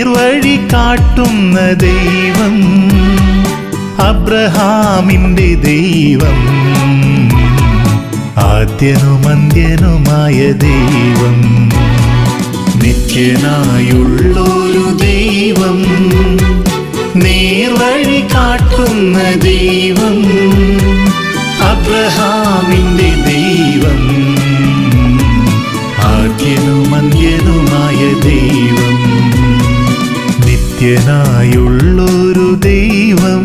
നേർവഴി കാട്ടുന്ന ദൈവം, അബ്രഹാമിന്റെ ദൈവം, ആദ്യനും അന്ത്യനുമായ ദൈവം, നിത്യനായുള്ളൊരു ദൈവം, നേർവഴി കാട്ടുന്ന ദൈവം, അബ്രഹാമിന്റെ ദൈവം, ആദ്യനും അന്ത്യനുമായ ദൈവം, നിത്യനായുള്ളൊരു ദൈവം.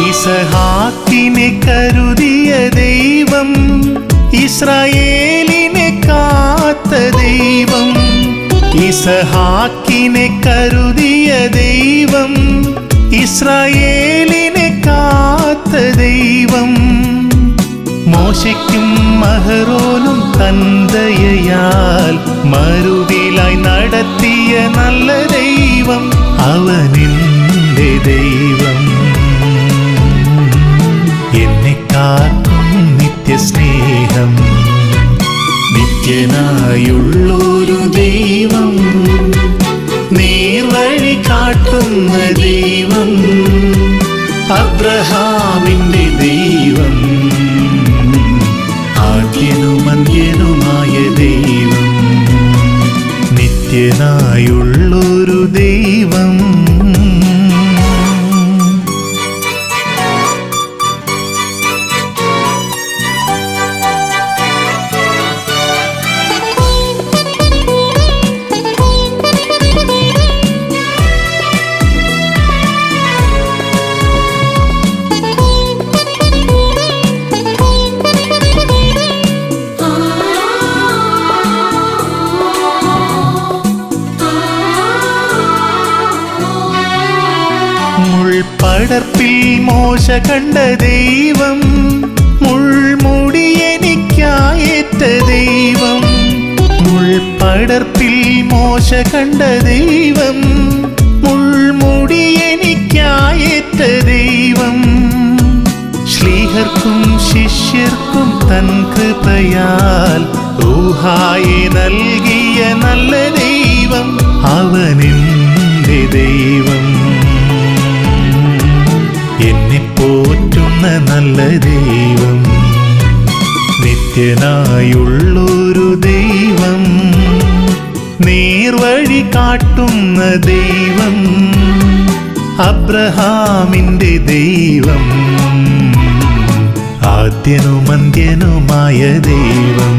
ഇസഹാക്കിനെ കരുതിയ ദൈവം, ഇസ്രായേലിനെ കാത്ത ദൈവം, ഇസഹാക്കിനെ കരുതിയ ദൈവം, ഇസ്രായേലിനെ കാത്ത ദൈവം, മോശയ്ക്കും അഹരോനും തൻ ദയയാൽ മരുവിലായി നടത്തിയ നല്ല ദൈവം, അവനെന്റെ ദൈവം, എന്നെ കാക്കും നിത്യസ്നേഹം, നിത്യനായുള്ളൊരു ദൈവം, നേർവഴി കാട്ടുന്ന ദൈവം, അബ്രഹാമിന്റെ ദൈവം, ആദ്യനും അന്ത്യനുമായ ദൈവം, നിത്യനായുള്ളൊരു ദൈവം. പടർപ്പിൽ മോശ കണ്ട ദൈവം, മുൾമുടി എനിക്കായേറ്റ ദൈവം, മുൾപടർപ്പിൽ മോശ കണ്ട ദൈവം, മുൾമുടി എനിക്കായേറ്റ ദൈവം, ശ്ലീഹർക്കും ശിഷ്യർക്കും തൻ കൃപയാൽ ഊഹായെ നൽകിയ നല്ല ദൈവം, അവനെന്റെ ദൈവം, എന്നെ പോറ്റുന്ന നല്ല ദൈവം, നിത്യനായുള്ളൊരു ദൈവം, നേർവഴി കാട്ടുന്ന ദൈവം, അബ്രഹാമിന്റെ ദൈവം, ആദ്യനും അന്ത്യനുമായ ദൈവം,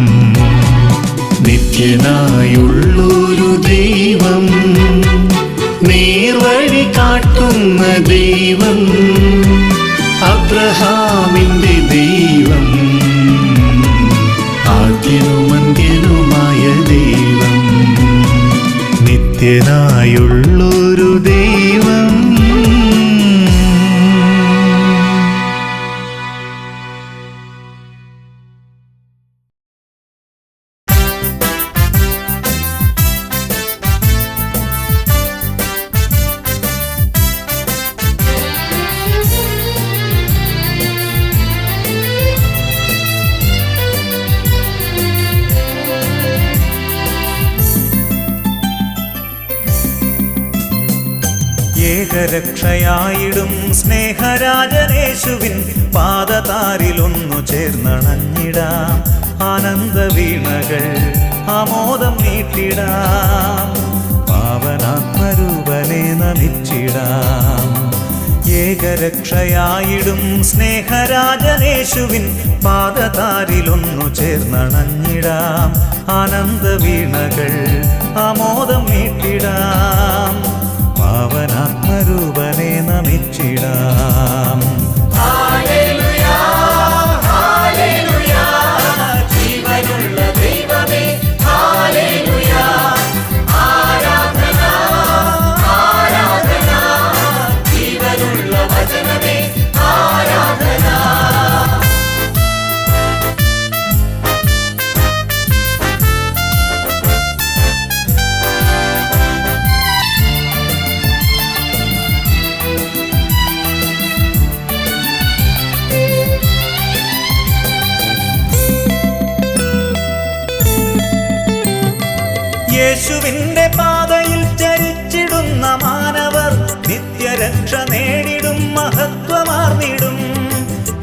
നിത്യനായുള്ളൊരു ദൈവം, നേർവഴി കാട്ടുന്ന ദൈവം, അബ്രഹാമിന്റെ ദൈവം, ആദ്യനും അന്ത്യനുമായ ദൈവം, നിത്യനായുള്ളൊരു ദൈവം. ഏകരക്ഷയായിടും സ്നേഹരാജനേശുവിൻ പാദതാരിലൊന്നു ചേർന്നണഞ്ഞിടാം, ആനന്ദവീണകൾ ആമോദം നീട്ടിടാം, പാവനാത്മരൂപനെ നമിച്ചിടാം. ഏകരക്ഷയായിടും സ്നേഹരാജനേശുവിൻ പാദതാരിലൊന്നു ചേർന്നണഞ്ഞിടാം, ആനന്ദവീണകൾ ആമോദം നീട്ടിടാം, പാവനാത്മരൂപനെ നമിച്ചിടാം. ജീവനുള്ള ദൈവമേ, ആരാധന യേശുവിൻ്റെ പാതയിൽ ചരിച്ചിടുന്ന മാനവർ നിത്യരക്ഷ നേടിടും, മഹത്വമാർന്നിടും.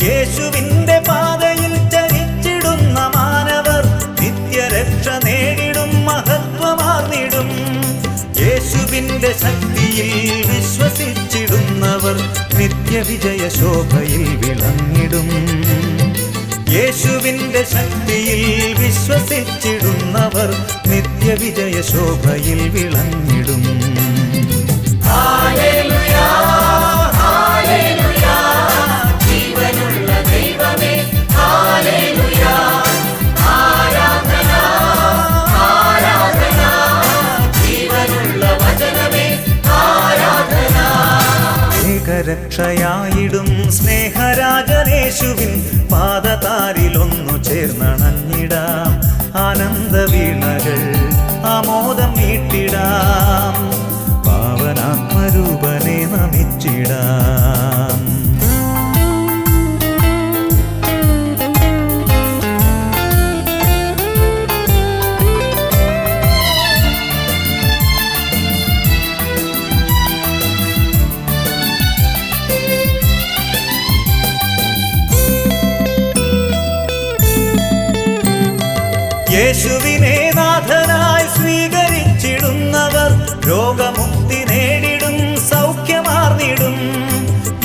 യേശുവിൻ്റെ പാതയിൽ ചരിച്ചിടുന്ന മാനവർ നിത്യരക്ഷ നേടിടും, മഹത്വമാർന്നിടും. യേശുവിൻ്റെ ശക്തിയിൽ വിശ്വസിച്ചിടുന്നവർ നിത്യവിജയ ശോഭയിൽ വിളങ്ങിടും. യേശുവിൻ്റെ ശക്തിയിൽ വിശ്വസിച്ചിടുന്നവർ നിത്യവിജയ ശോഭയിൽ വിളങ്ങിടും. ഹല്ലേലൂയ, ഹല്ലേലൂയ, ജീവനുള്ള ദൈവമേ, ഹല്ലേലൂയ, ആരാധന, ആരാധന, ജീവനുള്ള വചനമേ, ആരാധന. ഏകരക്ഷയായിടും സ്നേഹരാജനേശുവിൻ പാദതാരിലൊന്നു ചേർന്നണഞ്ഞിടാം. ആനന്ദവീണകൾ ആമോദം മീട്ടിടാം. പാവനാത്മരൂപനെ നമിച്ചിടാം. യേശുവിനെ നാഥനായി സ്വീകരിച്ചിടുന്നവർ രോഗമുക്തി നേടിടും, സൗഖ്യമാർന്നിടും.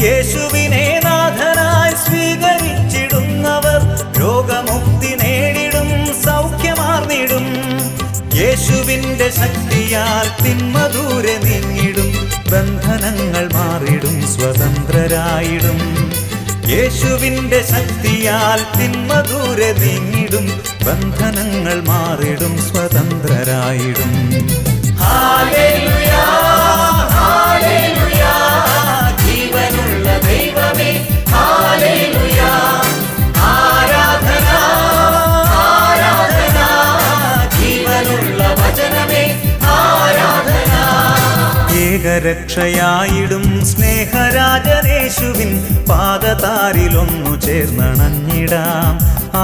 യേശുവിനെ നാഥനായി സ്വീകരിച്ചിടുന്നവർ രോഗമുക്തി നേടിടും, സൗഖ്യമാർന്നിടും. യേശുവിൻ്റെ ശക്തിയാൽ തിന്മ ദൂരെ നീങ്ങിടും, ബന്ധനങ്ങൾ മാറിടും, സ്വതന്ത്രരായിടും. യേശുവിൻ്റെ ശക്തിയാൽ തിന്മ ദൂരെ നീങ്ങിടും, ബന്ധനങ്ങൾ മാറിടും, സ്വതന്ത്രരായിടും. ഹല്ലേലൂയ, ഹല്ലേലൂയ, ജീവനുള്ള ദൈവമേ, ഹല്ലേലൂയ, ആരാധന, ആരാധന, ജീവനുള്ള വചനമേ, ആരാധന. ഏകരക്ഷയായിടും സ്നേഹരാജനേശുവിൻ പാദതാരിലൊന്നു ചേർന്നണഞ്ഞിടാം.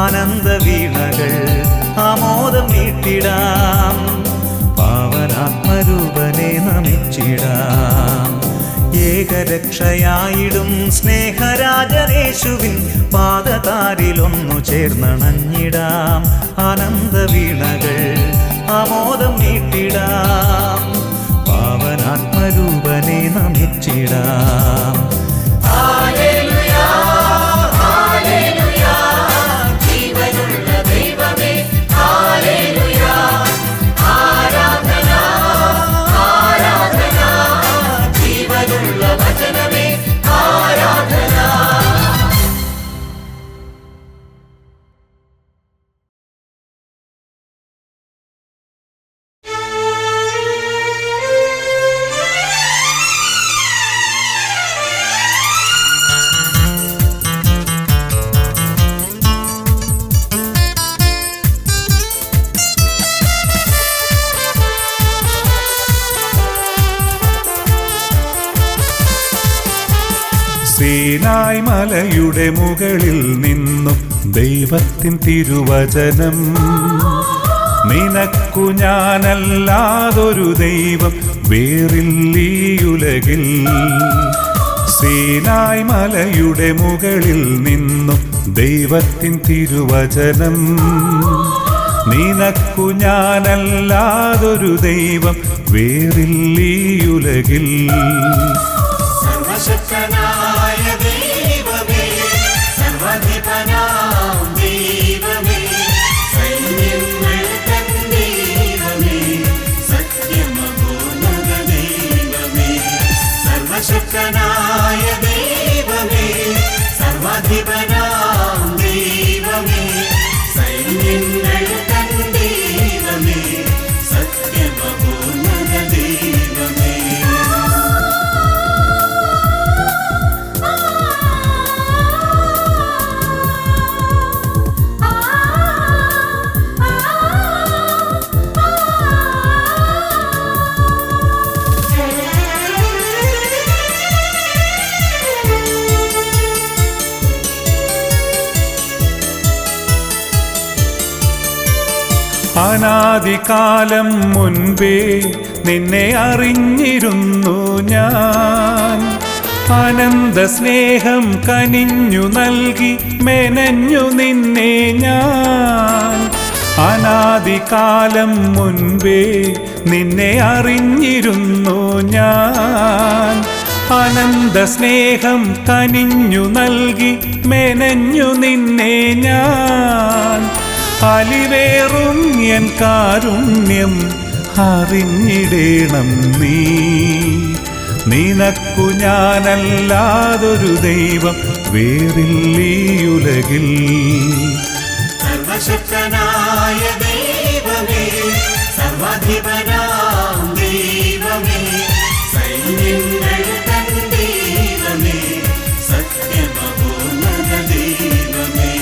ആനന്ദവീണകൾ ആമോദം മീട്ടിടാം. പാവനാത്മരൂപനെ നമിച്ചിടാം. ഏകരക്ഷയായിടും സ്നേഹരാജനേശുവിൻ പാദതാരിലൊന്നു ചേർന്നണഞ്ഞിടാം. ആനന്ദവീണകൾ ആമോദം മീട്ടിടാം. പാവനാത്മരൂപനെ നമിച്ചിടാം. ഹല്ലേലൂയ, ഹല്ലേലൂയ, ജീവനുള്ള ദൈവമേ, ഹല്ലേലൂയ, ആരാധന, ആരാധന, ജീവനുള്ള വചനമേ, ആരാധന. സീനായ് മലയുടെ മുകളിൽ നിന്നും ദൈവത്തിൻ തിരുവചനം, നിനക്കു ഞാനല്ലാതൊരു ദൈവം വേറില്ലീയുലകിൽ. സീനായ് മലയുടെ മുകളിൽ നിന്നും ദൈവത്തിൻ തിരുവചനം, നിനക്കു ഞാനല്ലാതൊരു ദൈവം വേറില്ലീയുലകിൽ. സർവശക്തനായ ദൈവമേ, സർവാധിപനാം ദൈവമേ, സൈന്യങ്ങൾ തൻ ദൈവമേ, സത്യമഹോന്നത ദൈവമേ. സർവശക്തനായ ദൈവമേ, സർവാധിപനാം ദൈവമേ, സൈന്യങ്ങൾ തൻ ദൈവമേ, സത്യമഹോന്നത ദൈവമേ. അനാദികാലം മുൻപേ നിന്നെ അറിഞ്ഞിരുന്നു ഞാൻ. അനന്ത സ്നേഹം കനിഞ്ഞു നൽകി മെനഞ്ഞു നിന്നെ ഞാൻ. അനാദികാലം മുൻപേ നിന്നെ അറിഞ്ഞിരുന്നു ഞാൻ. അനന്ത സ്നേഹം കനിഞ്ഞു നൽകി മെനഞ്ഞു നിന്നെ ഞാൻ. അലിവേറും എൻ കാരുണ്യം അറിഞ്ഞിടേണം നീ. നിനക്കു ഞാനല്ലാതൊരു ദൈവം വേറില്ലീ ഉലകിൽ. സർവശക്തനായ ദൈവമേ, സർവാധിപനാം ദൈവമേ, സൈന്യങ്ങൾ തൻ ദൈവമേ, സത്യമഹോന്നത ദൈവമേ.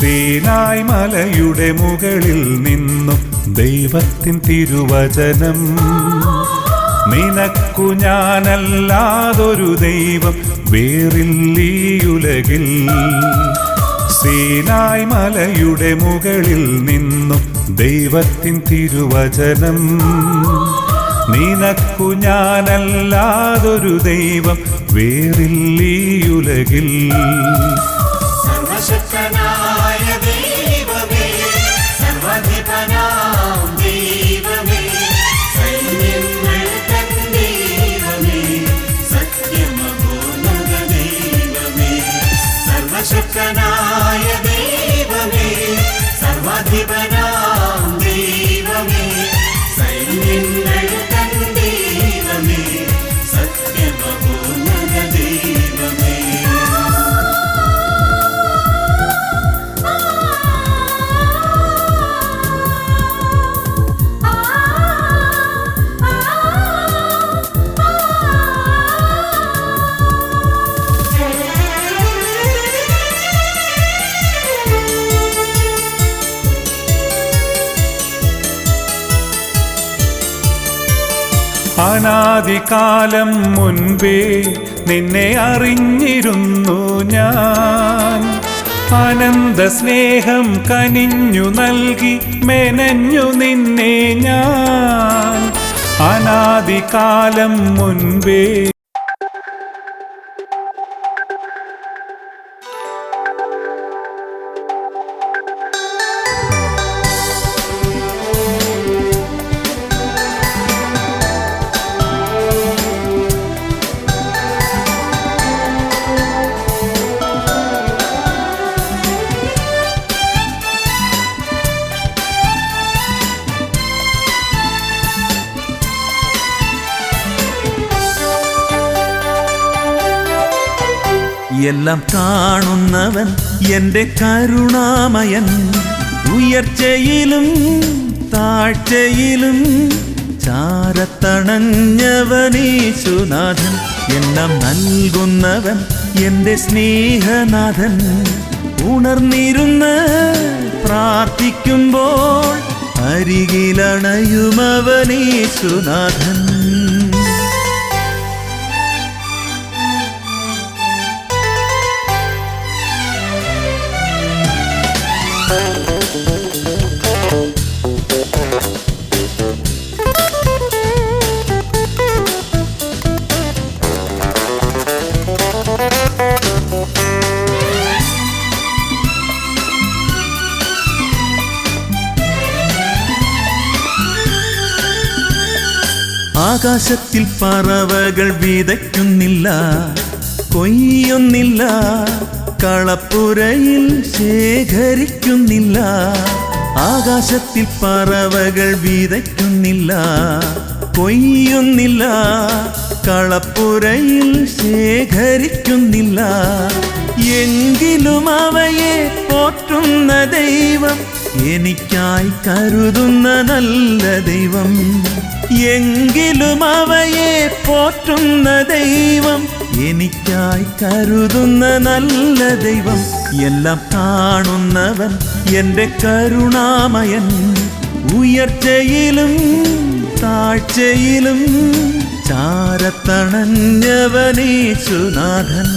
സീനായ് മലയുടെ മുകളിൽ നിന്നും ദൈവത്തിൻ തിരുവചനം. നിനക്കു ഞാനല്ലാതൊരു ദൈവം വേറില്ലീ ഉലകിൽ. സീനായ് മലയുടെ മുകളിൽ നിന്നും ദൈവത്തിൻ തിരുവചനം. നിനക്കു ഞാനല്ലാതൊരു ദൈവം വേറില്ലീ ഉലകിൽ. സർവശക്തനായ ദൈവമേ, സർവാധിപനാം ദൈവമേ, സൈന്യങ്ങൾ തൻ ദൈവമേ, സത്യമഹോന്നത ദൈവമേ. സർവശക്തനായ ദൈവമേ, സർവാധിപനാം ദൈവമേ, സൈന്യങ്ങൾ തൻ ദൈവമേ, സത്യമഹോന്നത ദൈവമേ. അനാദികാലം മുൻപേ നിന്നെ അറിഞ്ഞിരുന്നു ഞാൻ. അനന്ത സ്നേഹം കനിഞ്ഞു നൽകി മെനഞ്ഞു നിന്നെ ഞാൻ. അനാദികാലം മുൻപേ എല്ലാം കാണുന്നവൻ എൻ്റെ കരുണാമയൻ. ഉയർച്ചയിലും താഴ്ചയിലും ചാരത്തണഞ്ഞവനീശുനാഥൻ. എല്ലാം നൽകുന്നവൻ എൻ്റെ സ്നേഹനാഥൻ. ഉണർന്നിരുന്ന് പ്രാർത്ഥിക്കുമ്പോൾ അരികിലണയുമവനീശുനാഥൻ. ആകാശത്തിൽ പറവകൾ വിതയ്ക്കുന്നില്ല, കൊയ്യുന്നില്ല, കളപ്പുരയിൽ ശേഖരിക്കുന്നില്ല. ആകാശത്തിൽ പറവകൾ വിതയ്ക്കുന്നില്ല, കൊയ്യുന്നില്ല, കളപ്പുരയിൽ ശേഖരിക്കുന്നില്ല. എങ്കിലും അവയെ പോറ്റുന്ന ദൈവം, എനിക്കായി കരുതുന്ന നല്ല ദൈവം. എങ്കിലും അവയെ പോറ്റുന്ന ദൈവം, എനിക്കായി കരുതുന്ന നല്ല ദൈവം. എല്ലാം കാണുന്നവൻ എൻ്റെ കരുണാമയൻ, ഉയർച്ചയിലും താഴ്ചയിലും ചാരത്തണഞ്ഞവനേശുനാഥൻ.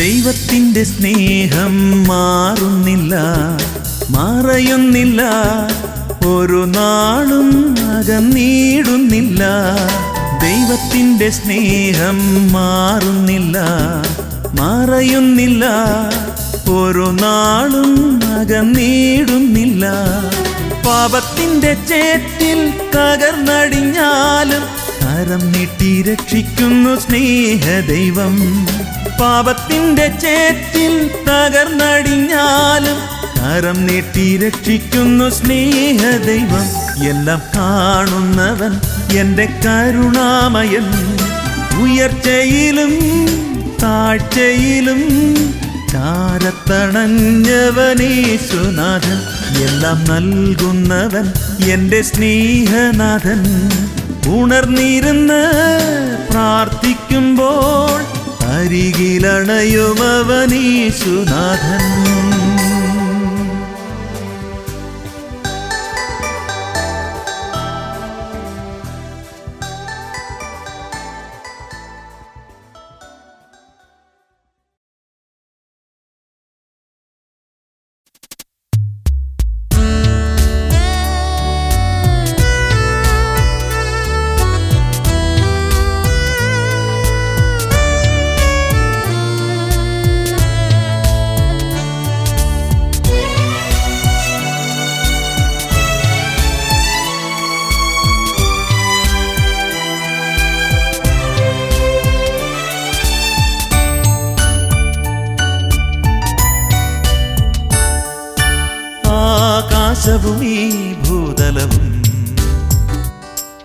ദൈവത്തിൻ്റെ സ്നേഹം മാറുന്നില്ല, മറയുന്നില്ല, ഒരു നാളും അകന്നിടുന്നില്ല. ദൈവത്തിൻ്റെ സ്നേഹം മാറുന്നില്ല, മറയുന്നില്ല, ഒരു നാളും അകന്നിടുന്നില്ല. പാപത്തിൻ്റെ ചേറ്റിൽ തകർന്നടിഞ്ഞാലും കരം നീട്ടി രക്ഷിക്കുന്നു സ്നേഹദൈവം. പാപത്തിൻ്റെ ചേറ്റിൽ തകർന്നടിഞ്ഞാലും കരം നീട്ടി രക്ഷിക്കുന്നു സ്നേഹദൈവം. എല്ലാം കാണുന്നവൻ എൻ്റെ കരുണാമയൻ, ഉയർച്ചയിലും താഴ്ചയിലും ചാരത്തണഞ്ഞവനേശുനാഥൻ. എല്ലാം നൽകുന്നവൻ എൻ്റെ സ്നേഹനാഥൻ. ഉണർന്നിരുന്ന് പ്രാർത്ഥിക്കുമ്പോൾ അരികിലണയുമവനേശുനാഥൻ. ആകാശവും ഈ ഭൂതലവും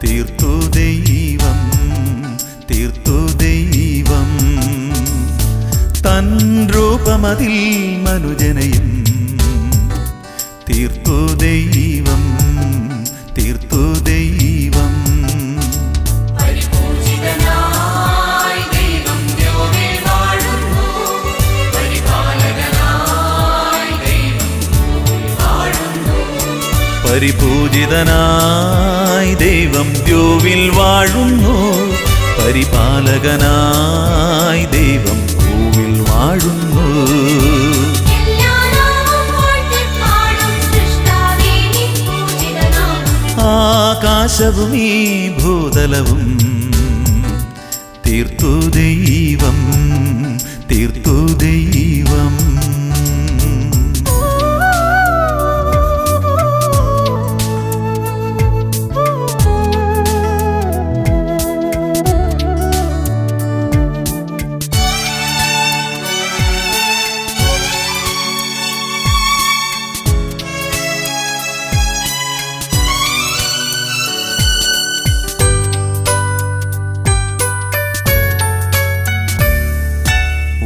തീർത്തു ദൈവം, തീർത്തു ദൈവം. തൻ രൂപമതിൽ മനുജനയും തീർത്തു ദൈവം, തീർത്തു ദൈവം. പരിപൂജിതനായി ദൈവം ദ്യോവിൽ വാഴുന്നു, പരിപാലകനായി ദൈവം ഭൂവിൽ വാഴുന്നു. ആകാശവും ഈ ഭൂതലവും തീർത്തു ദൈവം, തീർത്തു ദൈവം.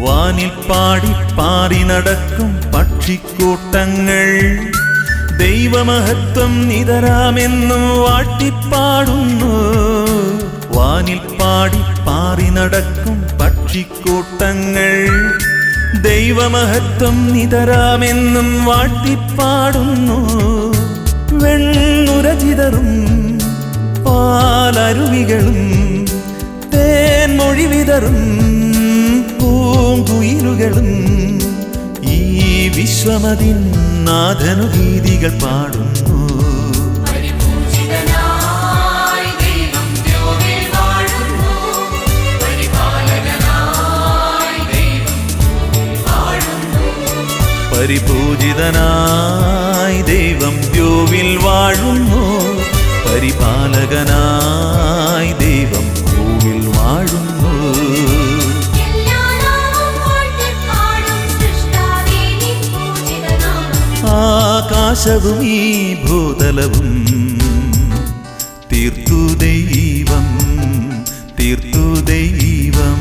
വാനിൽ പാടി പാറി നടക്കും പക്ഷിക്കൂട്ടങ്ങൾ ദൈവമഹത്വം നിതരാമെന്നും വാഴ്ത്തിപ്പാടുന്നു. വാനിൽ പാടി പാറി നടക്കും പക്ഷിക്കൂട്ടങ്ങൾ ദൈവമഹത്വം നിതരാമെന്നും വാഴ്ത്തിപ്പാടുന്നു. വെണ്ണുരചിതറും പാലരുവികളും തേൻമൊഴി വിതറും പൂങ്കുയിലുകളും ഈ വിശ്വമതിൻ നാഥനു ഗീതികൾ പാടുന്നു. പരിപൂജിതനായി ദൈവം ദ്യോവിൽ വാഴുന്നു, പരിപാലകനായി ദൈവം ഭൂവിൽ വാഴുന്നു. ആകാശവും ഈ ഭൂതലവും തീർത്തു ദൈവം, തീർത്തു ദൈവം.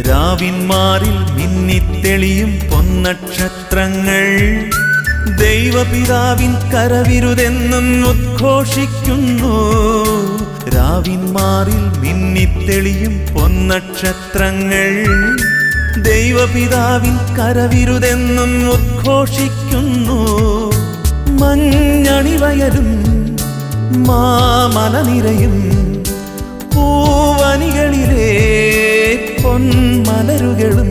രാവിന്മാരിൽ മിന്നിത്തെളിയും പൊന്നക്ഷത്രങ്ങൾ ദൈവപിതാവിൻ കരവിരുതെന്നും ഉദ്ഘോഷിക്കുന്നു. രാവിന്മാരിൽ മിന്നിത്തെളിയും പൊന്നക്ഷത്രങ്ങൾ ദൈവപിതാവിൻ കരവിരുതെന്നും ഉദ്ഘോഷിക്കുന്നു. മഞ്ഞണിവയലും മാമലനിരയും പൂവനികളിലെ പൊന്മലരുകളും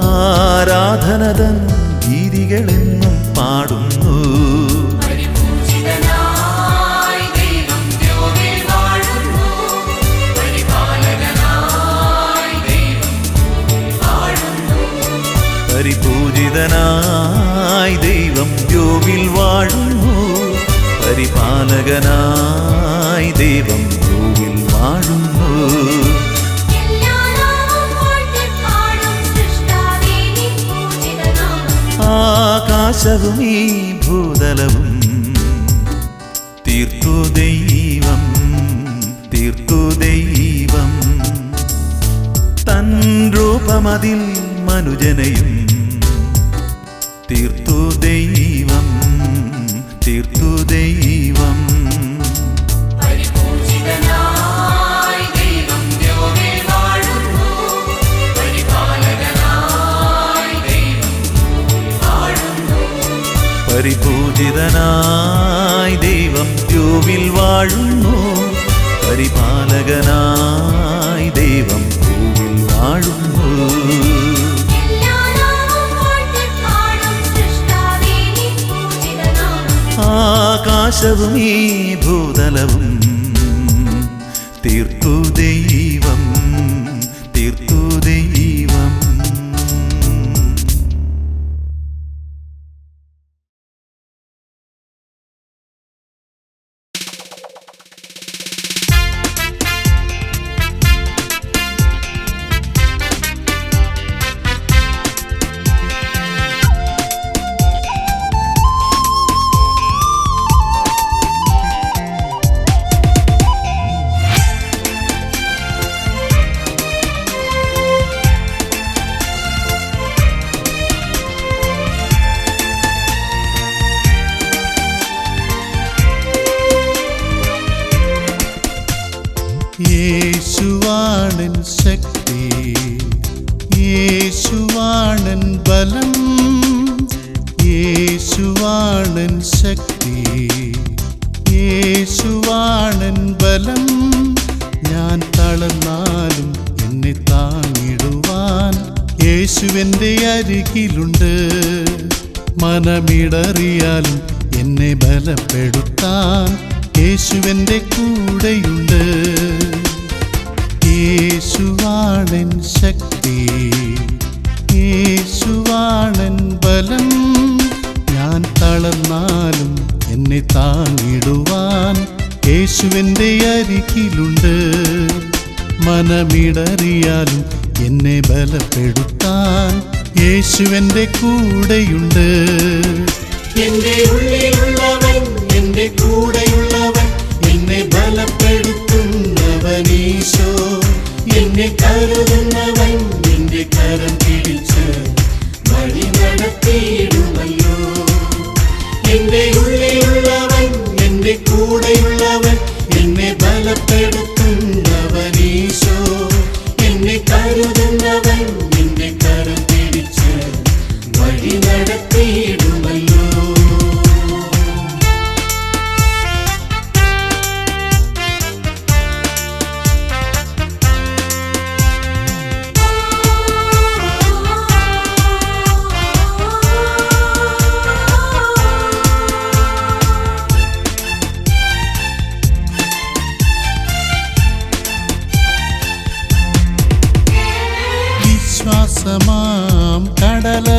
ആരാധനതൻ ഗീതികളെന്നും പാടുന്നു. പരിപൂജിതനായി ദൈവം ദ്യോവിൽ വാഴുന്നു, പരിപാലകനായി ദൈവം ഭൂവിൽ വാഴുന്നു. പരിപൂജിതനായി ദൈവം ദ്യോവിൽ വാഴുന്നു, പരിപാലകനായി ദൈവം ഭൂവിൽ വാഴുന്നു. ആകാശവും ഈ ഭൂതലവും തീർത്തു ദൈവം, തീർത്തു ദൈവം. തൻ രൂപമതിൽ മനുജനയും തീർത്തു ദൈവം, തീർത്തു ദൈവം. പരിപൂജിതനായി ദൈവം ദ്യോവിൽ വാഴുന്നു, പരിപാലകനായി ദൈവം ഭൂവിൽ വാഴുന്നു. പരിപൂജിതനായി ദൈവം ദ്യോവിൽ വാഴുന്നു, പരിപാലകനായി ദൈവം ഭൂവിൽ വാഴുന്നു. ആകാശവും ഈ ഭൂതലവും തീർത്തു ദൈവം, തീർത്തു ദൈവം. യേശുവാണൻ ശക്തി, യേശുവാണൻ ബലം, യേശുവാണൻ ശക്തി, യേശുവാണൻ ബലം. ഞാൻ തളർന്നാലും എന്നെ താങ്ങിടുവാൻ യേശുവിൻ്റെ അരികിലുണ്ട്. മനമിടറിയാലും എന്നെ ബലപ്പെടുത്താൻ യേശുവിൻ്റെ കൂടെയുണ്ട്. യേശുവാണൻ ശക്തി, യേശുവാണൻ ബലം. ഞാൻ തളർന്നാലും എന്നെ താങ്ങിടുവാൻ യേശുവിൻ്റെ അരികിലുണ്ട്. മനമിടറിയാലും എന്നെ ബലപ്പെടുത്താൻ യേശുവിൻ്റെ കൂടെയുണ്ട്. എന്റെ ഉള്ളിലുള്ളവൻ, എന്റെ കൂടെയുള്ളവൻ, എന്നെ ബലപ്പെടുത്തുന്നവൻ ഈശോ. എന്നെ കരുതുന്നവൻ, എന്റെ കരം പിടിച്ച് വഴി നടത്തിയിടുമല്ലോ. എന്റെ ഉള്ളിലുള്ളവൻ, എന്റെ കൂടെയുള്ളവൻ, എന്നെ ബലപ്പെടുത്തുന്നവൻ ഈശോ. എന്നെ കരുതുന്നവൻ, എന്റെ കരം പിടിച്ച് വഴി നടത്തിയിടുമല്ലോ.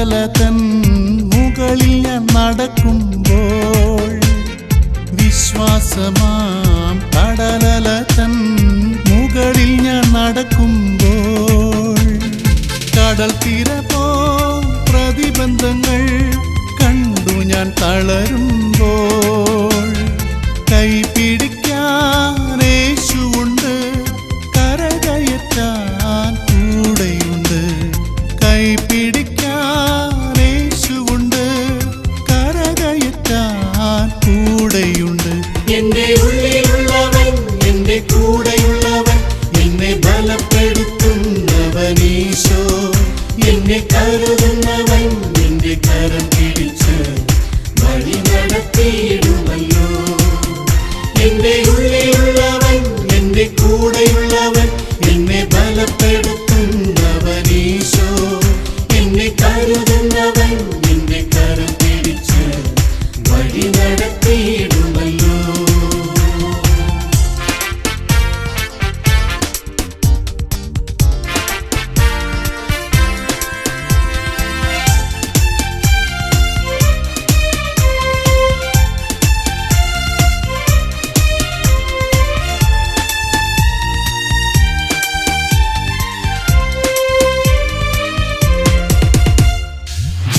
കടലല തൻ മുകളിൽ ഞാൻ നടക്കുമ്പോൾ, വിശ്വാസമാം കടലല തൻ മുകളിൽ ഞാൻ നടക്കുമ്പോൾ, കടൽ തീര പോ പ്രതിബന്ധങ്ങൾ കണ്ടു ഞാൻ തളരുമ്പോൾ, കൈപിടിക്കാൻ യേശുവുണ്ട്, കരകയറ്റാൻ കൂടെയുണ്ട്. കൈപിടിക്കാൻ യേശുവുണ്ട്, കരകയറ്റാൻ കൂടെയുണ്ട്. എന്റെ ഉള്ളിലുള്ളവൻ, എന്റെ കൂടെയുള്ളവൻ, എന്നെ ബലപ്പെടുത്തുന്നവൻ ഈശോ. എന്നെ കരുതുന്നവൻ നിന്റെ കരം പിടിച്ച് വഴി നടത്തിയിടുമല്ലോ. എന്റെ ഉള്ളിലുള്ളവൻ, എന്റെ കൂടെയുള്ളവൻ, എന്നെ ബലപ്പെടുത്തുന്നവൻ ഈശോ. എന്നെ കരുതുന്നവൻ നിന്റെ കരം പിടിച്ച് വഴി നടത്തിയിടുമല്ലോ.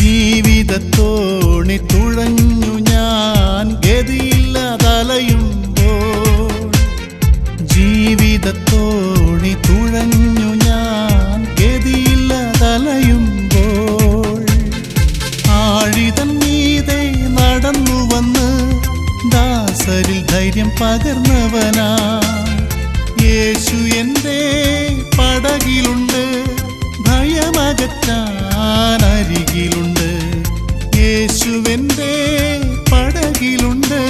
ജീവിതത്തോണി തുഴഞ്ഞു ഞാൻ ഗതിയില്ലാതലയുമ്പോൾ, ജീവിതത്തോണി തുഴഞ്ഞു ഞാൻ ഗതിയില്ലാതലയുമ്പോൾ, ആഴിതൻ മീതെ നടന്നു വന്ന് ദാസരിൽ ധൈര്യം പകർന്നവനാ യേശു എൻ്റെ പടകിലുണ്ട്, ഭയമകറ്റാൻ അരികിലുണ്ട്. യേശുവെൻ്റെ പടകിലുണ്ട്,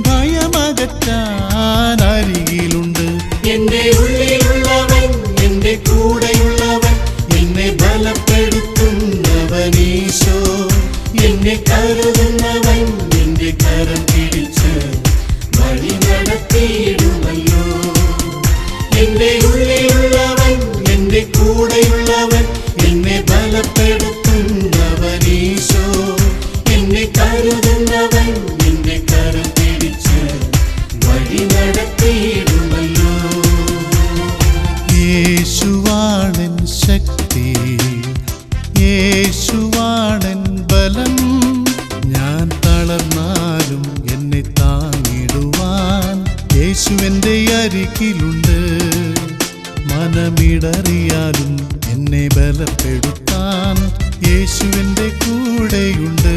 ഭയമകറ്റാൻ അരികിലുണ്ട്. എന്റെ ഉള്ളിലുള്ളവൻ, എന്റെ കൂടെയുള്ളവൻ, എന്നെ ബലപ്പെടുത്തുന്നവൻ ഈശോ. എന്നെ കരുതുന്നവൻ നിന്റെ കരം പിടിച്ച് വഴി നടത്തിയിടുമല്ലോ. എന്റെ ഉള്ളിലുള്ളവൻ, എന്റെ കൂടെയുള്ളവൻ, എന്നെ ബലപ്പെടുത്തുന്നവൻ ഈശോ. എന്നെ കരുതുന്നവൻ നിന്റെ കരം പിടിച്ച് വഴി നടത്തിയിടുമല്ലോ. യേശുവാണൻ ശക്തി, യേശുവാണൻ ബലം, ഞാൻ തളർന്നാലും എന്നെ താങ്ങിടുവാൻ യേശുവെൻ്റെ അരികിലുണ്ട്. മനമിടറിയാലും എന്നെ ബലപ്പെടുത്താൻ യേശുവിൻ്റെ കൂടെയുണ്ട്.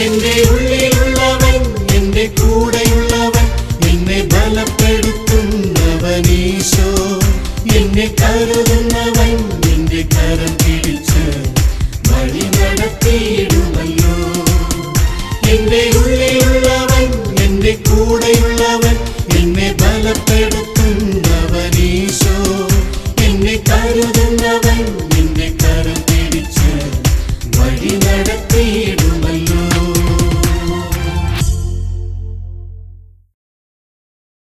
എന്റെ ഉള്ളിലുള്ളവൻ, എന്റെ കൂടെയുള്ളവൻ, എന്നെ ബലപ്പെടുത്തുന്നവൻ ഈശോ. എന്നെ കരുതുന്നവൻ നിന്റെ കരം പിടിച്ച് വഴി നടത്തിയിടുമല്ലോ. എന്റെ ഉള്ളിലുള്ളവൻ, എന്റെ കൂടെയുള്ളവൻ, എന്നെ ബലപ്പെടുത്തുന്നവൻ